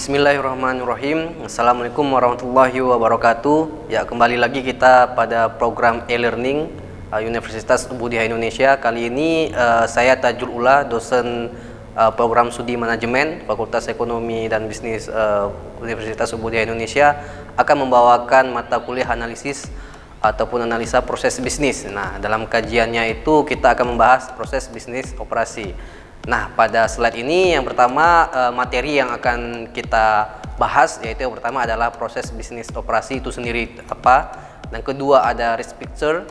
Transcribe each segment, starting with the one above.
Bismillahirrahmanirrahim. Assalamualaikum warahmatullahi wabarakatuh. Ya, kembali lagi kita pada program e-learning Universitas Muhammadiyah Indonesia. Kali ini saya Tajul Ula, dosen program studi manajemen Fakultas Ekonomi dan Bisnis Universitas Muhammadiyah Indonesia, akan membawakan mata kuliah analisis ataupun analisa proses bisnis. Nah, dalam kajiannya itu kita akan membahas proses bisnis operasi. Nah, pada slide ini yang pertama materi yang akan kita bahas, yaitu yang pertama adalah proses bisnis operasi itu sendiri apa, dan kedua ada risk picture,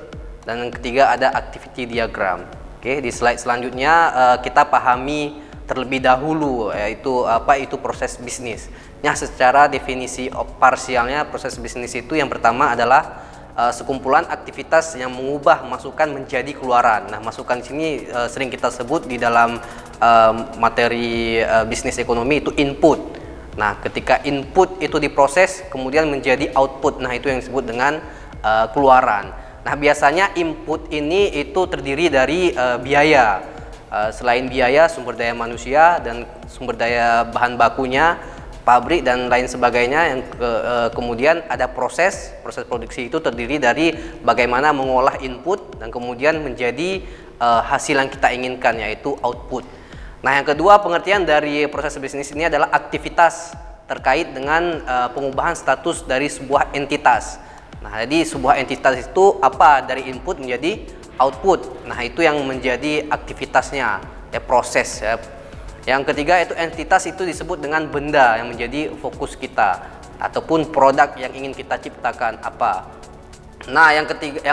dan yang ketiga ada activity diagram. Oke, di slide selanjutnya kita pahami terlebih dahulu yaitu apa itu proses bisnis. Nah, secara definisi parsialnya proses bisnis itu yang pertama adalah sekumpulan aktivitas yang mengubah masukan menjadi keluaran. Nah, masukan di sini sering kita sebut di dalam materi bisnis ekonomi itu input. Nah, ketika input itu diproses kemudian menjadi output, nah itu yang disebut dengan keluaran. Nah, biasanya input ini itu terdiri dari biaya. Selain biaya, sumber daya manusia dan sumber daya bahan bakunya, pabrik dan lain sebagainya. Yang kemudian ada proses produksi itu terdiri dari bagaimana mengolah input dan kemudian menjadi hasil yang kita inginkan, yaitu output. Nah, yang kedua pengertian dari proses bisnis ini adalah aktivitas terkait dengan pengubahan status dari sebuah entitas. Nah, jadi sebuah entitas itu apa, dari input menjadi output. Nah, itu yang menjadi aktivitasnya, ya, proses, ya. Yang ketiga itu entitas itu disebut dengan benda yang menjadi fokus kita ataupun produk yang ingin kita ciptakan apa. Nah, yang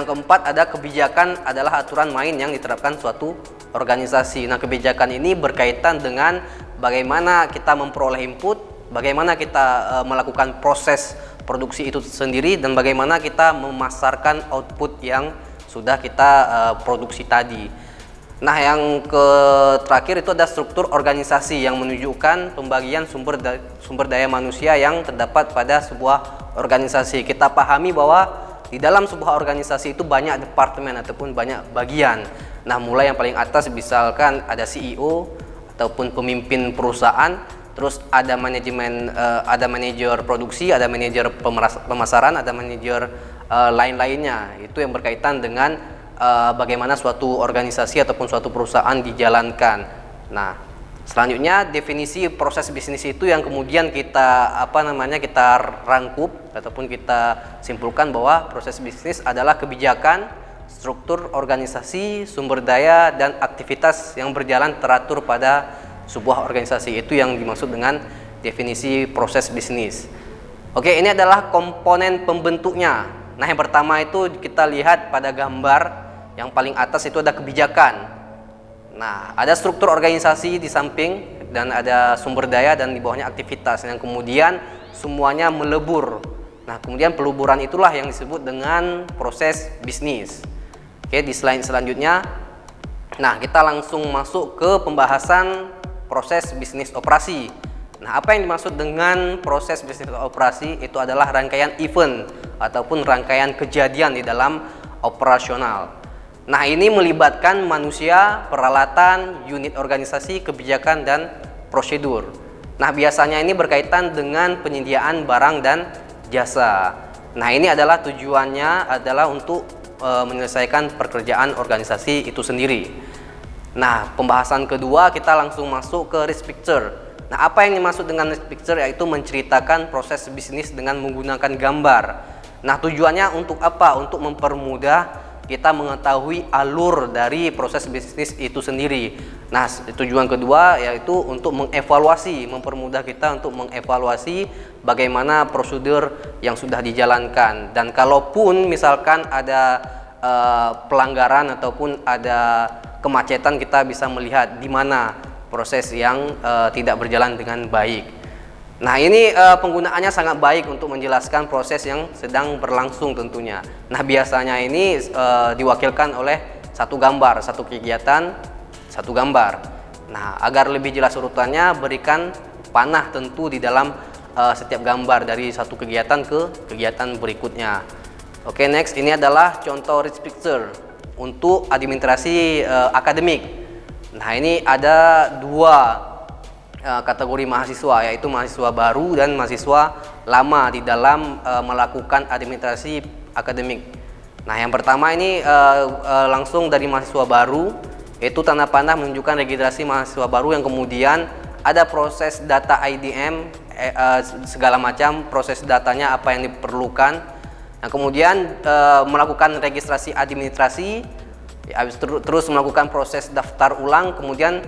keempat ada kebijakan, adalah aturan main yang diterapkan suatu organisasi. Nah, kebijakan ini berkaitan dengan bagaimana kita memperoleh input, bagaimana kita melakukan proses produksi itu sendiri, dan bagaimana kita memasarkan output yang sudah kita produksi tadi. Nah, yang terakhir itu ada struktur organisasi yang menunjukkan pembagian sumber daya manusia yang terdapat pada sebuah organisasi. Kita pahami bahwa di dalam sebuah organisasi itu banyak departemen ataupun banyak bagian. Nah, mulai yang paling atas misalkan ada CEO ataupun pemimpin perusahaan, terus ada manajemen, ada manajer produksi, ada manajer pemasaran, ada manajer lain-lainnya. Itu yang berkaitan dengan bagaimana suatu organisasi ataupun suatu perusahaan dijalankan. Nah, selanjutnya definisi proses bisnis itu yang kemudian kita kita rangkup ataupun kita simpulkan bahwa proses bisnis adalah kebijakan, struktur organisasi, sumber daya dan aktivitas yang berjalan teratur pada sebuah organisasi. Itu yang dimaksud dengan definisi proses bisnis. Oke, ini adalah komponen pembentuknya. Nah, yang pertama itu kita lihat pada gambar. Yang paling atas itu ada kebijakan. Nah, ada struktur organisasi di samping dan ada sumber daya, dan di bawahnya aktivitas yang kemudian semuanya melebur. Nah, kemudian peluburan itulah yang disebut dengan proses bisnis. Oke, di slide selanjutnya. Nah, kita langsung masuk ke pembahasan proses bisnis operasi. Nah, apa yang dimaksud dengan proses bisnis operasi? Itu adalah rangkaian event ataupun rangkaian kejadian di dalam operasional. Nah, ini melibatkan manusia, peralatan, unit organisasi, kebijakan, dan prosedur. Nah, biasanya ini berkaitan dengan penyediaan barang dan jasa. Nah, ini adalah tujuannya adalah untuk menyelesaikan pekerjaan organisasi itu sendiri. Nah, pembahasan kedua kita langsung masuk ke risk picture. Nah, apa yang dimaksud dengan risk picture? Yaitu menceritakan proses bisnis dengan menggunakan gambar. Nah, tujuannya untuk apa? Untuk mempermudah kita mengetahui alur dari proses bisnis itu sendiri. Nah, tujuan kedua yaitu untuk mengevaluasi, mempermudah kita untuk mengevaluasi bagaimana prosedur yang sudah dijalankan. Dan kalaupun misalkan ada pelanggaran ataupun ada kemacetan, kita bisa melihat di mana proses yang tidak berjalan dengan baik. Nah, ini penggunaannya sangat baik untuk menjelaskan proses yang sedang berlangsung tentunya. Nah, biasanya ini diwakilkan oleh satu gambar, satu kegiatan, satu gambar. Nah, agar lebih jelas urutannya, berikan panah tentu di dalam setiap gambar dari satu kegiatan ke kegiatan berikutnya. Oke, next, ini adalah contoh risk picture untuk administrasi akademik. Nah, ini ada dua kategori mahasiswa, yaitu mahasiswa baru dan mahasiswa lama di dalam melakukan administrasi akademik. Nah, yang pertama ini langsung dari mahasiswa baru, yaitu tanda panah menunjukkan registrasi mahasiswa baru yang kemudian ada proses data IDM, segala macam proses datanya apa yang diperlukan. Nah, kemudian melakukan registrasi administrasi, terus melakukan proses daftar ulang, kemudian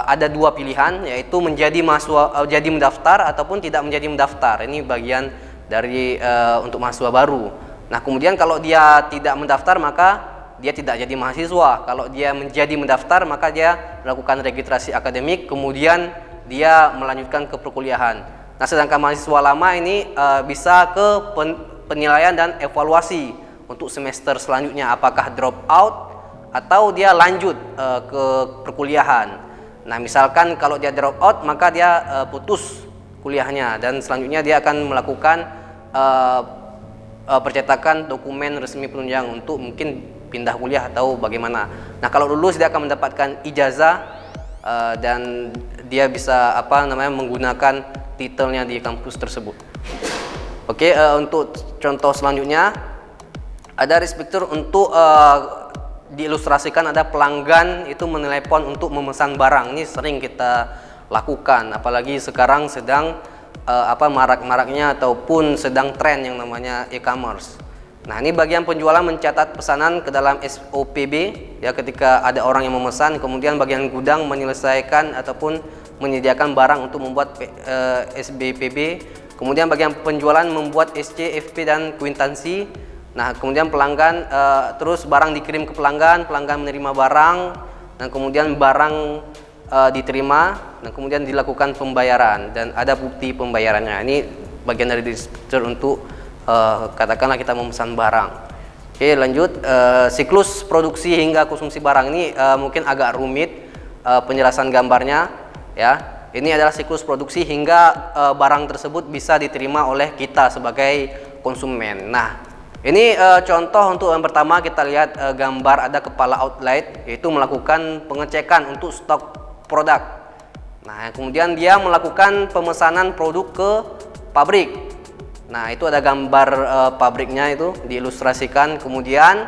ada dua pilihan, yaitu menjadi mahasiswa jadi mendaftar ataupun tidak menjadi mendaftar. Ini bagian dari untuk mahasiswa baru. Nah, kemudian kalau dia tidak mendaftar maka dia tidak jadi mahasiswa. Kalau dia menjadi mendaftar maka dia melakukan registrasi akademik, kemudian dia melanjutkan ke perkuliahan. Nah, sedangkan mahasiswa lama ini bisa ke penilaian dan evaluasi untuk semester selanjutnya, apakah drop out atau dia lanjut ke perkuliahan. Nah, misalkan kalau dia drop out maka dia putus kuliahnya dan selanjutnya dia akan melakukan percetakan dokumen resmi penunjang untuk mungkin pindah kuliah atau bagaimana. Nah, kalau lulus dia akan mendapatkan ijazah dan dia bisa menggunakan titelnya di kampus tersebut. Oke, untuk contoh selanjutnya ada risk picture untuk diilustrasikan ada pelanggan itu menelepon untuk memesan barang. Ini sering kita lakukan, apalagi sekarang sedang marak-maraknya ataupun sedang tren yang namanya e-commerce. Nah, ini bagian penjualan mencatat pesanan ke dalam SOPB ya, ketika ada orang yang memesan, kemudian bagian gudang menyelesaikan ataupun menyediakan barang untuk membuat SBPB, kemudian bagian penjualan membuat SC, FP dan kuitansi. Nah, kemudian pelanggan terus barang dikirim ke pelanggan, pelanggan menerima barang dan kemudian barang diterima dan kemudian dilakukan pembayaran dan ada bukti pembayarannya. Ini bagian dari distributor untuk katakanlah kita memesan barang. Oke, lanjut siklus produksi hingga konsumsi barang ini mungkin agak rumit penjelasan gambarnya ya. Ini adalah siklus produksi hingga barang tersebut bisa diterima oleh kita sebagai konsumen. Nah, ini contoh untuk yang pertama kita lihat gambar ada kepala outlet, yaitu melakukan pengecekan untuk stok produk. Nah, kemudian dia melakukan pemesanan produk ke pabrik. Nah, itu ada gambar pabriknya itu diilustrasikan. Kemudian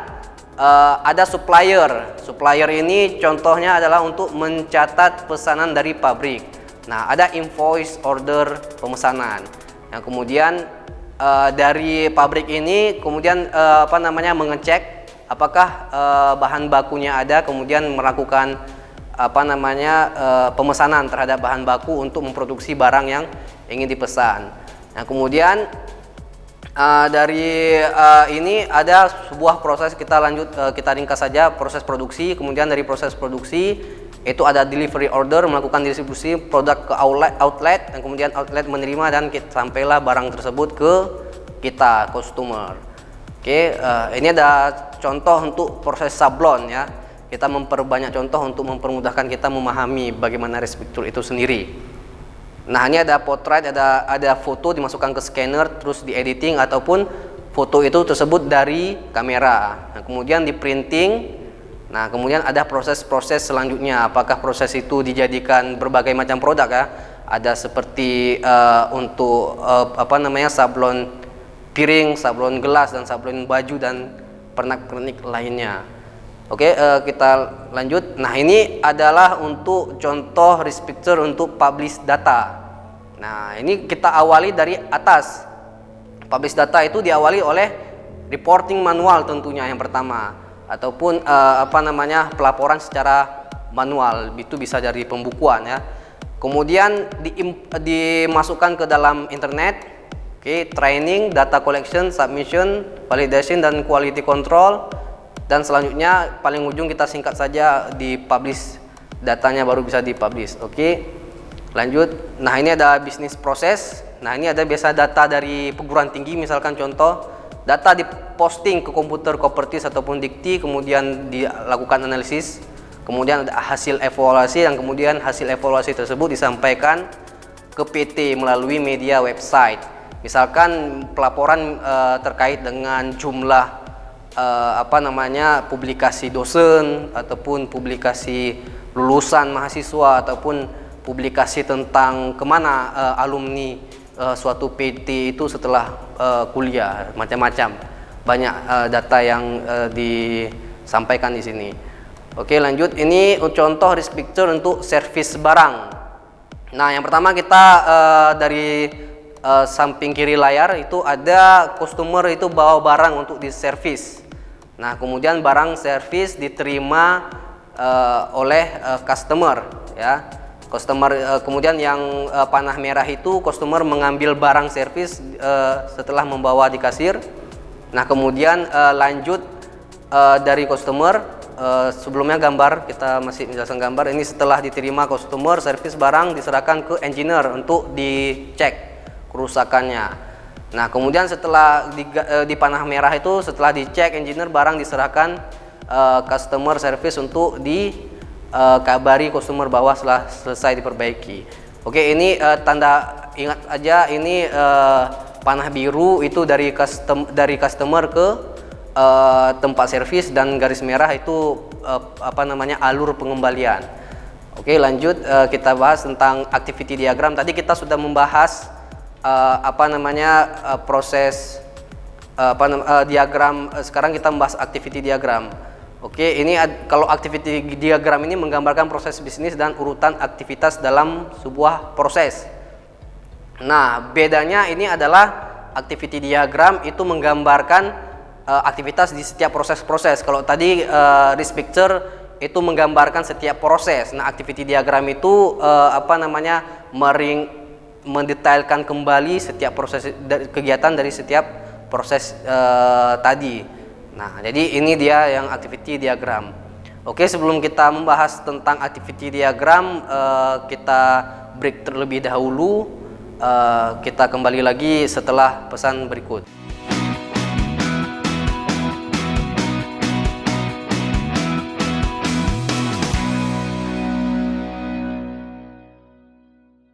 ada supplier. Supplier ini contohnya adalah untuk mencatat pesanan dari pabrik. Nah, ada invoice order pemesanan. Yang kemudian dari pabrik ini kemudian mengecek apakah bahan bakunya ada, kemudian melakukan pemesanan terhadap bahan baku untuk memproduksi barang yang ingin dipesan. Nah, kemudian dari ini ada sebuah proses, kita lanjut kita ringkas saja proses produksi. Kemudian dari proses produksi itu ada delivery order, melakukan distribusi produk ke outlet dan kemudian outlet menerima dan sampailah barang tersebut ke kita customer. Oke, ini ada contoh untuk proses sablon ya. Kita memperbanyak contoh untuk mempermudahkan kita memahami bagaimana risk picture itu sendiri. Nah, ini ada portrait, ada foto dimasukkan ke scanner terus di editing ataupun foto itu tersebut dari kamera. Nah, kemudian di printing. Nah, kemudian ada proses-proses selanjutnya. Apakah proses itu dijadikan berbagai macam produk ya? Ada seperti untuk sablon piring, sablon gelas dan sablon baju dan pernak-pernik lainnya. Oke, kita lanjut. Nah, ini adalah untuk contoh risk picture untuk publish data. Nah, ini kita awali dari atas. Publish data itu diawali oleh reporting manual tentunya yang pertama, ataupun pelaporan secara manual, itu bisa dari pembukuan ya. Kemudian dimasukkan ke dalam internet. Oke, training, data collection, submission, validation dan quality control. Dan selanjutnya paling ujung kita singkat saja dipublish datanya, baru bisa dipublish. Oke, lanjut. Nah, ini ada bisnis proses. Nah, ini ada biasa data dari perguruan tinggi, misalkan contoh data diposting ke komputer Kopertis ataupun Dikti, kemudian dilakukan analisis, kemudian ada hasil evaluasi dan kemudian hasil evaluasi tersebut disampaikan ke PT melalui media website. Misalkan pelaporan terkait dengan jumlah publikasi dosen ataupun publikasi lulusan mahasiswa ataupun publikasi tentang kemana alumni suatu PT itu setelah kuliah, macam-macam banyak data yang disampaikan di sini. Oke, lanjut. Ini contoh risk picture untuk servis barang. Nah, yang pertama kita dari samping kiri layar itu ada customer itu bawa barang untuk diservis. Nah, kemudian barang servis diterima oleh customer, ya. Customer kemudian yang panah merah itu customer mengambil barang servis setelah membawa di kasir. Nah, kemudian lanjut dari customer, sebelumnya gambar, kita masih menjelaskan gambar. Ini setelah diterima customer, servis barang diserahkan ke engineer untuk dicek kerusakannya. Nah, kemudian setelah di panah merah itu, setelah dicek engineer, barang diserahkan customer service untuk dikabari customer bahwa setelah selesai diperbaiki. Oke, ini tanda ingat aja, ini panah biru itu dari customer ke tempat servis, dan garis merah itu alur pengembalian. Oke, lanjut kita bahas tentang activity diagram. Tadi kita sudah membahas proses diagram. Sekarang kita membahas activity diagram. Oke, ini kalau activity diagram ini menggambarkan proses bisnis dan urutan aktivitas dalam sebuah proses. Nah, bedanya ini adalah activity diagram itu menggambarkan aktivitas di setiap proses-proses. Kalau tadi risk picture itu menggambarkan setiap proses. Nah, activity diagram itu mendetailkan kembali setiap proses kegiatan dari setiap proses tadi. Nah, jadi ini dia yang activity diagram. Oke, sebelum kita membahas tentang activity diagram, kita break terlebih dahulu. Kita kembali lagi setelah pesan berikut.